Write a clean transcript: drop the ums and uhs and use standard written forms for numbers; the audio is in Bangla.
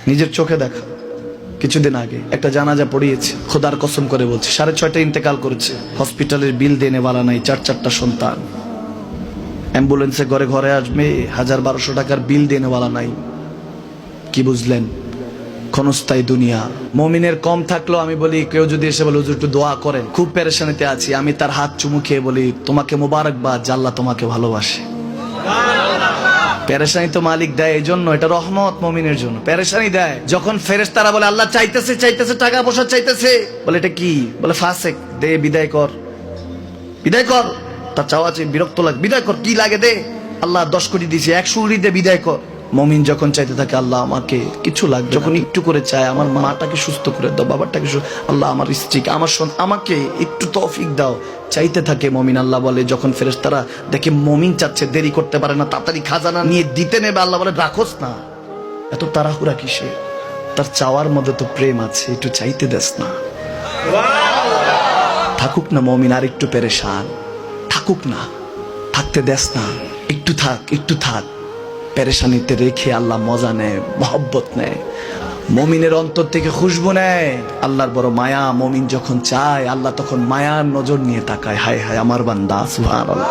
নিজের চোখে দেখা। কিছুদিন আগে একটা জানাজা পড়িয়েছে, খোদার কসম করে বলছে 6:30 ইন্তেকাল করেছে। হসপিটালের বিল দেনে বালা নাই, 4 সন্তান। অ্যাম্বুলেন্সে ঘরে ঘরে আসবে, 1000-1200 টাকার বিল দেনে বালা নাই। কি বুঝলেন? ক্ষণস্থায়ী দুনিয়া। মুমিনের কম থাকলেও আমি বলি, কেউ যদি এসে বলে হুজুর একটু দোয়া করেন, খুব পেরেশানিতে আছি, আমি তার হাত চুমু খেয়ে বলি তোমাকে মোবারকবাদ, আল্লাহ তোমাকে ভালোবাসে। পেরেশানি তো মালিক দেয়, এই জন্য এটা রহমত মুমিনের জন্য। পেরেশানি দেয় যখন ফেরেশতারা বলে আল্লাহ চাইতেছে চাইতেছে, টাকা পয়সা চাইতেছে, বলে এটা কি? বলে ফাসেক, দে বিদায় কর, বিদায় কর। তার চাওয়া চেয়ে বিরক্ত লাগে, বিদায় কর, কি লাগে দে। আল্লাহ 10 কোটি দিয়েছে, 100 কোটি দিয়ে বিদায় কর। মুমিন যখন চাইতে থাকে আল্লাহ আমাকে কিছু লাগবে, যখন একটু করে চায় আমার মাটাকে সুস্থ করে দাও, বাবাটাকে আল্লাহ আমার স্ত্রীকে, আমার আমাকে একটু তৌফিক দাও, চাইতে থাকে মুমিন। আল্লাহ বলে যখন ফেরেশতারা দেখে মুমিন চাচ্ছে, দেরি করতে পারে না, তাড়াতাড়ি খাজানা নিয়ে দিতে নেবে, আল্লাহ বলে রাখোস না, এত তাড়াহুড়া কিসে? তার চাওয়ার মধ্যে তো প্রেম আছে, একটু চাইতে দেস না। থাকুক না মুমিন আর একটু পেরেশান, থাকুক না, থাকতে দেস না, একটু থাক, একটু থাক। পেরেশানিতে রেখে আল্লাহ মজা নেয়, মহব্বত নেয়, মুমিনের অন্তর থেকে খুশবু নেয়। আল্লাহর বড় মায়া, মুমিন যখন চায় আল্লাহ তখন মায়ার নজর নিয়ে তাকায়, হায় হায় আমার বান্দা, সুবহানাল্লাহ।